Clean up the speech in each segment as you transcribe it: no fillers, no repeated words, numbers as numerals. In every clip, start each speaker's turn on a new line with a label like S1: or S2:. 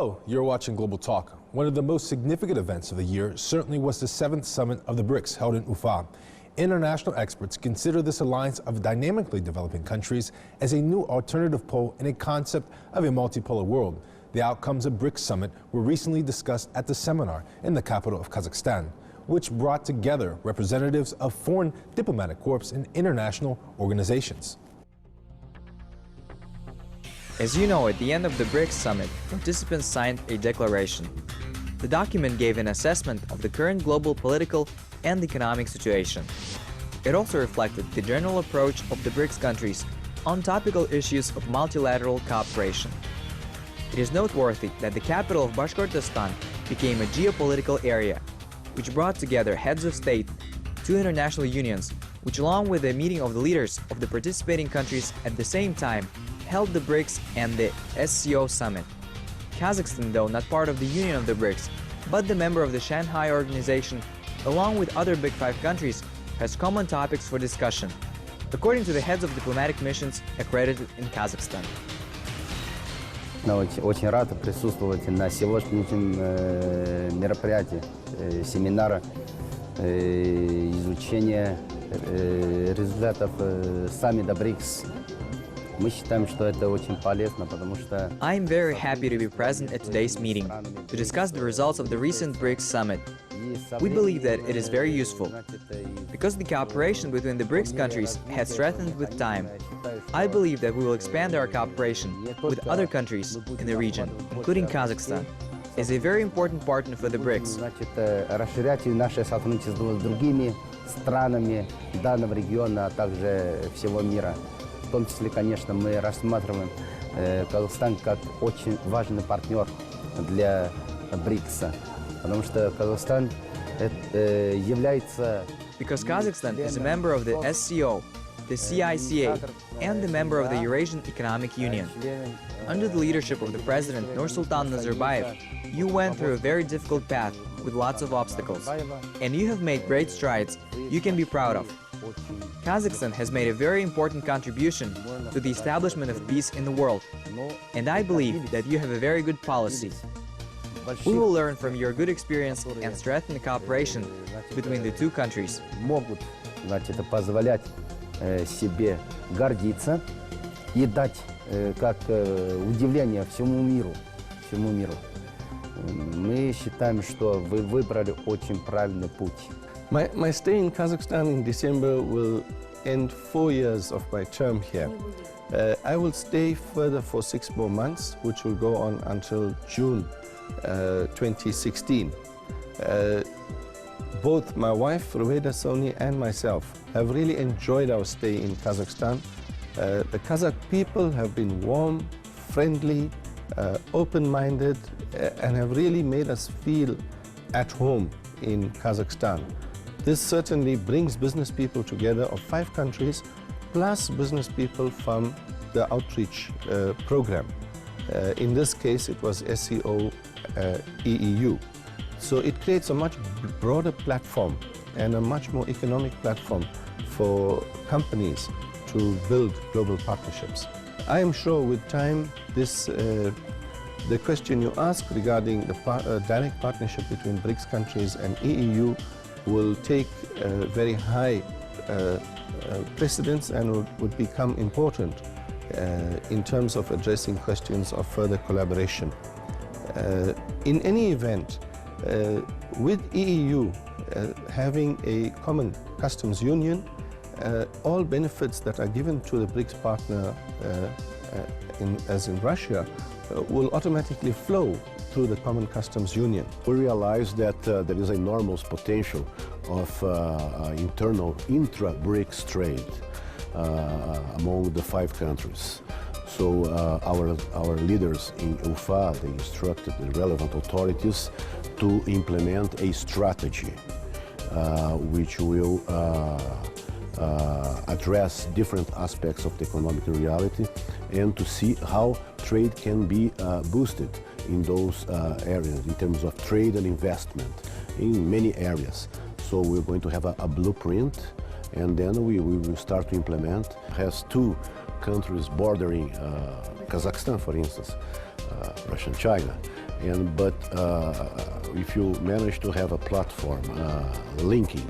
S1: Hello, you're watching Global Talk. One of the most significant events of the year certainly was the 7th summit of the BRICS held in Ufa. International experts consider this alliance of dynamically developing countries as a new alternative pole in a concept of a multipolar world. The outcomes of BRICS summit were recently discussed at the seminar in the capital of Kazakhstan, which brought together representatives of foreign diplomatic corps and international organizations.
S2: As you know, at the end of the BRICS summit, participants signed a declaration. The document gave an assessment of the current global political and economic situation. It also reflected the general approach of the BRICS countries on topical issues of multilateral cooperation. It is noteworthy that the capital of Bashkortostan became a geopolitical area, which brought together heads of state, two international unions, which along with a meeting of the leaders of the participating countries at the same time held the BRICS and the SCO summit. Kazakhstan, though not part of the union of the BRICS, but the member of the Shanghai organization, along with other Big Five countries, has common topics for discussion, according to the heads of diplomatic missions accredited in Kazakhstan.
S3: Очень рад присутствовать на сегодняшнем мероприятии, семинара изучения результатов саммита БРИКС. Мы считаем, что это очень полезно, потому что
S2: I am very happy to be present at today's meeting to discuss the results of the recent BRICS summit. We believe that it is very useful because the cooperation between the BRICS countries has strengthened with time. I believe that we will expand our cooperation with other countries in the region, including Kazakhstan, as a very important partner for the BRICS.
S3: Расширять наше сотрудничество с другими странами данного региона, а также всего мира. В том числе, конечно, мы рассматриваем Казахстан как очень важный партнер для БРИКСа, потому что Казахстан является...
S2: Because Kazakhstan is a member of the SCO, the CICA, and the member of the Eurasian Economic Union. Under the leadership of the President Nursultan Nazarbayev, you went through a very difficult path with lots of obstacles, and you have made great strides you can be proud of. Kazakhstan has made a very important contribution to the establishment of peace in the world, and I believe that you have a very good policy. We will learn from your good experience and strengthen the cooperation between the two countries.
S3: Могут, позволять себе гордиться и дать как удивление всему миру. Мы считаем, что вы выбрали очень правильный путь.
S4: My stay in Kazakhstan in December will end 4 years of my term here. I will stay further for 6 more months, which will go on until June 2016. Both my wife, Rueda Soni, and myself have really enjoyed our stay in Kazakhstan. The Kazakh people have been warm, friendly, open-minded, and have really made us feel at home in Kazakhstan. This certainly brings business people together of 5 countries, plus business people from the outreach program. In this case, it was SCO EEU. So it creates a much broader platform and a much more economic platform for companies to build global partnerships. I am sure with time, the question you asked regarding the direct partnership between BRICS countries and EEU will take very high precedence and would become important in terms of addressing questions of further collaboration. In any event, with EEU having a common customs union, all benefits that are given to the BRICS partner, as in Russia, will automatically flow through the common customs union.
S5: We realize that there is enormous potential of internal intra-BRICS trade among the 5 countries. So our leaders in Ufa, they instructed the relevant authorities to implement a strategy which will address different aspects of the economic reality and to see how trade can be boosted in those areas in terms of trade and investment in many areas. So we're going to have a blueprint, and then we will start to implement. It has 2 countries bordering Kazakhstan, for instance, Russia and China. But if you manage to have a platform linking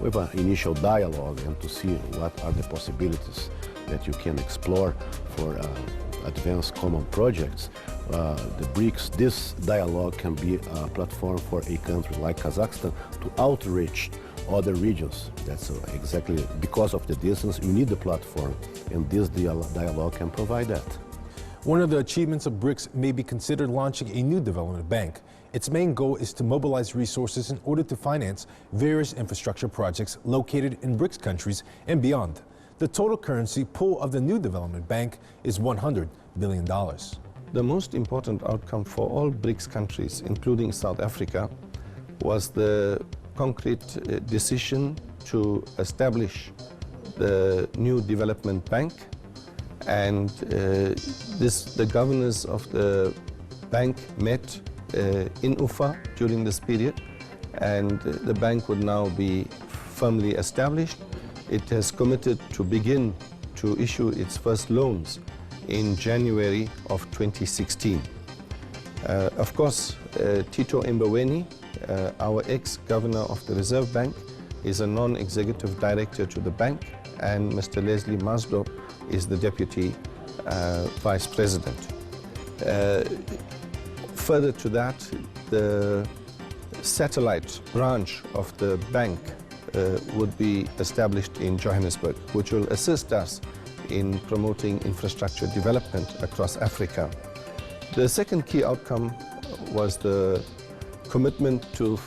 S5: with an initial dialogue and to see what are the possibilities that you can explore for advanced common projects, the BRICS, this dialogue can be a platform for a country like Kazakhstan to outreach other regions. That's exactly because of the distance, you need the platform, and this dialogue can provide that.
S1: One of the achievements of BRICS may be considered launching a new development bank. Its main goal is to mobilize resources in order to finance various infrastructure projects located in BRICS countries and beyond. The total currency pool of the new development bank is $100 billion.
S4: The most important outcome for all BRICS countries, including South Africa, was the concrete decision to establish the new development bank. And the governors of the bank met in Ufa during this period, and the bank would now be firmly established. It has committed to begin to issue its first loans in January of 2016. Of course, Tito Mboweni, our ex-governor of the Reserve Bank, is a non-executive director to the bank, and Mr. Leslie Masdorp is the deputy vice president. Further to that, the satellite branch of the bank would be established in Johannesburg, which will assist us in promoting infrastructure development across Africa. The second key outcome was the commitment to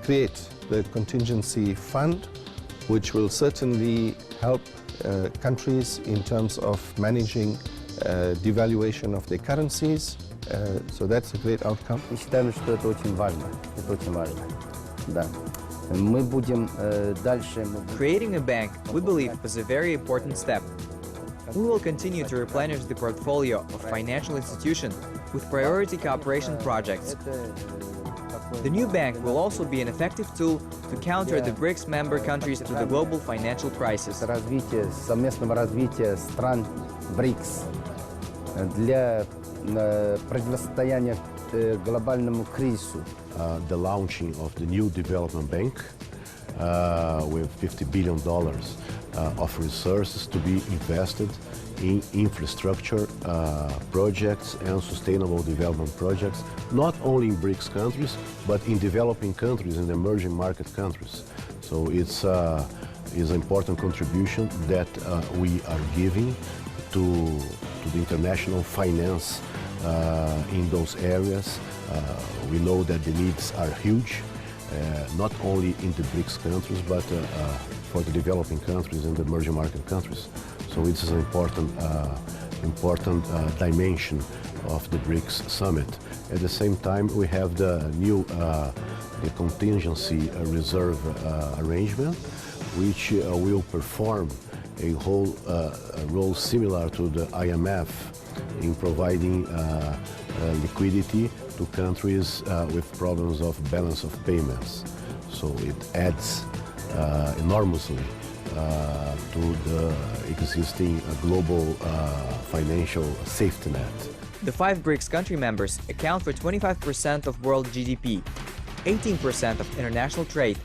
S4: create the contingency fund, which will certainly help countries in terms of managing devaluation of their currencies. So that's a great outcome.
S3: Мы считаем, что это очень важно. Это очень важно. Да. Мы будем дальше.
S2: Creating a bank, we believe, was a very important step. We will continue to replenish the portfolio of financial institutions with priority cooperation projects. The new bank will also be an effective tool to counter the BRICS member countries to the global financial crisis.
S3: Совместного развития стран БРИКС для противостояния глобальному кризису.
S5: The launching of the new development bank with $50 billion of resources to be invested in infrastructure projects and sustainable development projects, not only in BRICS countries, but in developing countries and emerging market countries. So it's an important contribution that we are giving to the international finance in those areas. We know that the needs are huge, not only in the BRICS countries, but for the developing countries and the emerging market countries. So it's an important dimension of the BRICS summit. At the same time, we have the new the contingency reserve arrangement, which will perform a whole role similar to the IMF in providing liquidity to countries with problems of balance of payments. So it adds enormously to the existing global financial safety net.
S2: The 5 BRICS country members account for 25% of world GDP, 18% of international trade,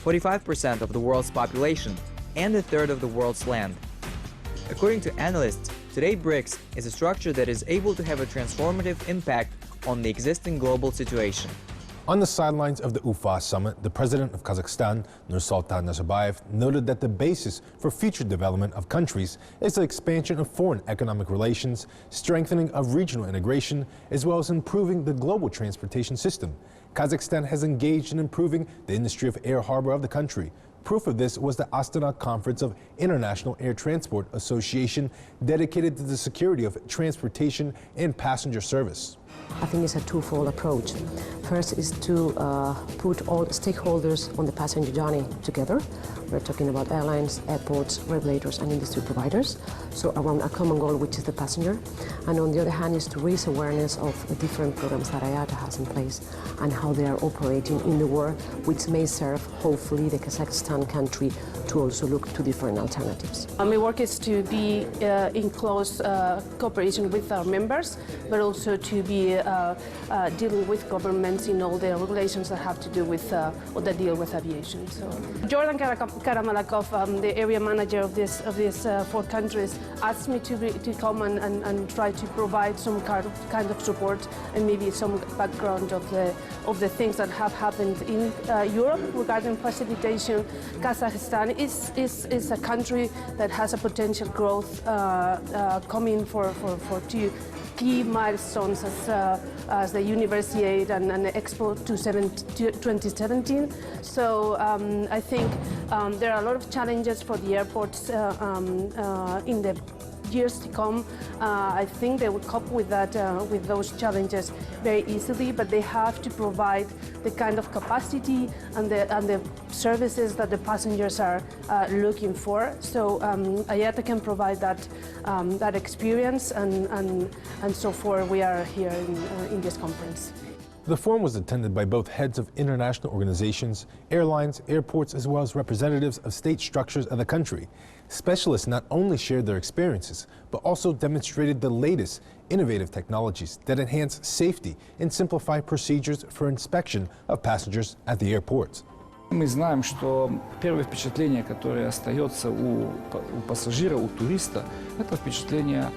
S2: 45% of the world's population, and a third of the world's land. According to analysts, today BRICS is a structure that is able to have a transformative impact on the existing global situation.
S1: On the sidelines of the Ufa summit, the president of Kazakhstan, Nursultan Nazarbayev, noted that the basis for future development of countries is the expansion of foreign economic relations, strengthening of regional integration, as well as improving the global transportation system. Kazakhstan has engaged in improving the industry of air harbor of the country. Proof of this was the Astana Conference of International Air Transport Association, dedicated to the security of transportation and passenger service.
S6: I think it's a twofold approach. First is to put all stakeholders on the passenger journey together. We're talking about airlines, airports, regulators, and industry providers. So around a common goal, which is the passenger. And on the other hand, is to raise awareness of the different programs that IATA has in place and how they are operating in the world, which may serve, hopefully, the Kazakhstan country to also look to different alternatives.
S7: My work is to be in close cooperation with our members, but also to be be dealing with governments in all the regulations that have to do with or that deal with aviation. So, Jordan Karamalakov, the area manager of these 4 countries, asked me to come and try to provide some kind of support and maybe some background of the things that have happened in Europe regarding facilitation. Kazakhstan is a country that has a potential growth coming for 2 key milestones as the University Aid and the Expo 2017. So I think there are a lot of challenges for the airports in the years to come. I think they will cope with that, with those challenges very easily, but they have to provide the kind of capacity and the services that the passengers are looking for. So IATA can provide that experience, and so far we are here in this conference.
S1: The forum was attended by both heads of international organizations, airlines, airports, as well as representatives of state structures of the country. Specialists not only shared their experiences, but also demonstrated the latest innovative technologies that enhance safety and simplify procedures for inspection of passengers at the airports.
S8: Мы знаем, что первое впечатление, которое остается у пассажира, у туриста, это впечатление,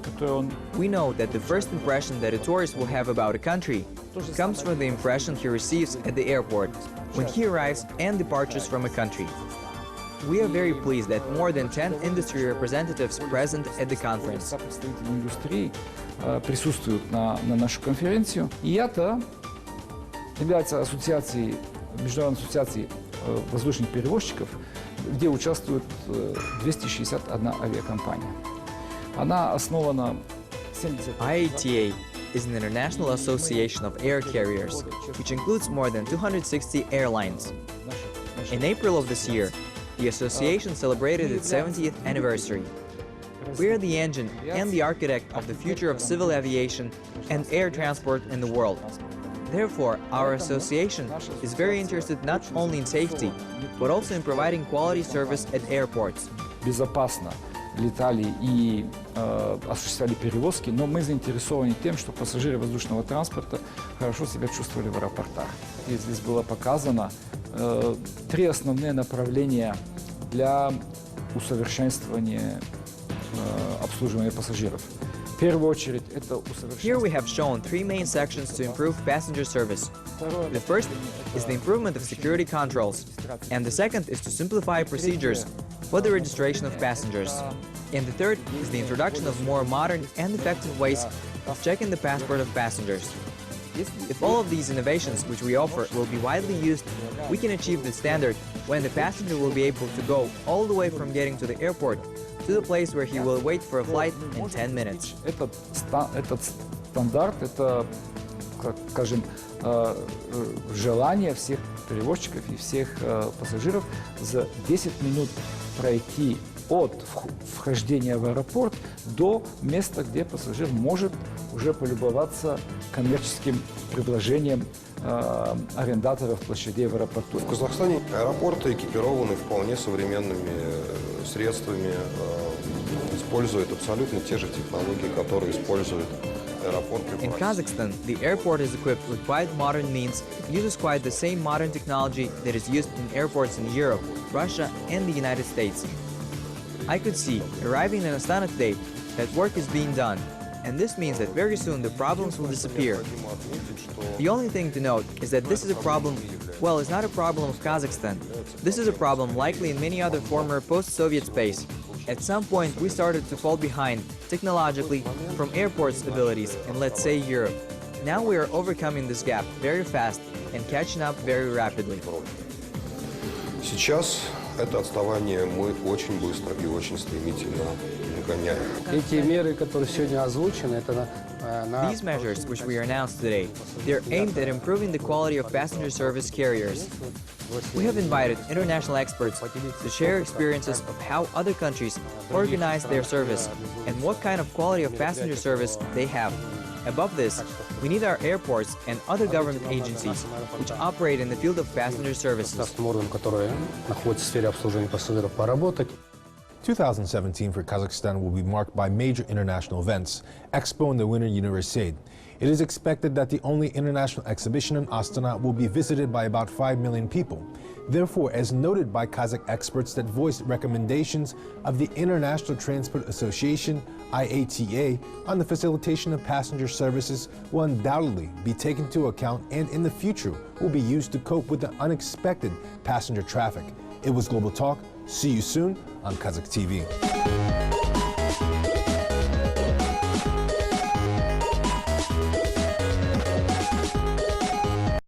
S8: которое он...
S2: We know that the first impression that a tourist will have about a country comes from the impression he receives at the airport when he arrives and departures from a country. We are very pleased that more than 10 industry representatives present at the conference.
S8: Представители индустрии присутствуют на нашу конференцию. IATA является ассоциацией, международной ассоциацией воздушных перевозчиков, где участвует 261 авиакомпания. Она основана 70...
S2: IATA is an international association of air carriers, which includes more than 260 airlines. In April of this year, the association celebrated its 70th anniversary. We are the engine and the architect of the future of civil aviation and air transport in the world. Therefore, our association is very interested not only in safety, but also in providing quality service at airports.
S8: Безопасно летали и осуществляли перевозки, но мы заинтересованы тем, что пассажиры воздушного транспорта хорошо себя чувствовали в аэропортах. И здесь было показано 3 основные направления для усовершенствования обслуживания пассажиров. В первую очередь, это усовершенствование.
S2: Here we have shown 3 main sections to improve passenger service. The first is the improvement of security controls, and the second is to simplify procedures for the registration of passengers. And the third is the introduction of more modern and effective ways of checking the passport of passengers. If all of these innovations which we offer will be widely used, we can achieve the standard when the passenger will be able to go all the way from getting to the airport to the place where he will wait for a flight in 10 minutes.
S8: Этот стандарт, это, скажем, желание всех перевозчиков и всех пассажиров за 10 минут пройти от вхождения в аэропорт до места, где пассажир может уже полюбоваться коммерческим предложением арендаторов площадей в аэропорту.
S9: В Казахстане аэропорты экипированы вполне современными средствами, используют абсолютно те же технологии, которые используют аэропорты.
S2: In Kazakhstan, the airport is equipped with quite modern means, uses quite the same modern technology that is used in airports in Europe, Russia, and the United States. I could see, arriving in Astana today, that work is being done, and this means that very soon the problems will disappear. The only thing to note is that this is a problem, well, it's not a problem of Kazakhstan. This is a problem likely in many other former post-Soviet space. At some point, we started to fall behind, technologically, from airports' abilities in, let's say, Europe. Now we are overcoming this gap very fast and catching up very rapidly.
S9: Сейчас это отставание мы очень быстро и очень стремительно нагоняем.
S3: Эти меры, которые сегодня озвучены, это
S2: These measures, which we announced today, they're aimed at improving the quality of passenger service carriers. We have invited international experts to share experiences of how other countries organize their service and what kind of quality of passenger service they have. Above this, we need our airports and other government agencies which operate in the field of passenger services.
S1: 2017 for Kazakhstan will be marked by major international events, Expo and the Winter Universiade. It is expected that the only international exhibition in Astana will be visited by about 5 million people. Therefore, as noted by Kazakh experts that voiced recommendations of the International Transport Association, IATA, on the facilitation of passenger services will undoubtedly be taken into account and in the future will be used to cope with the unexpected passenger traffic. It was Global Talk. See you soon on Kazakh TV.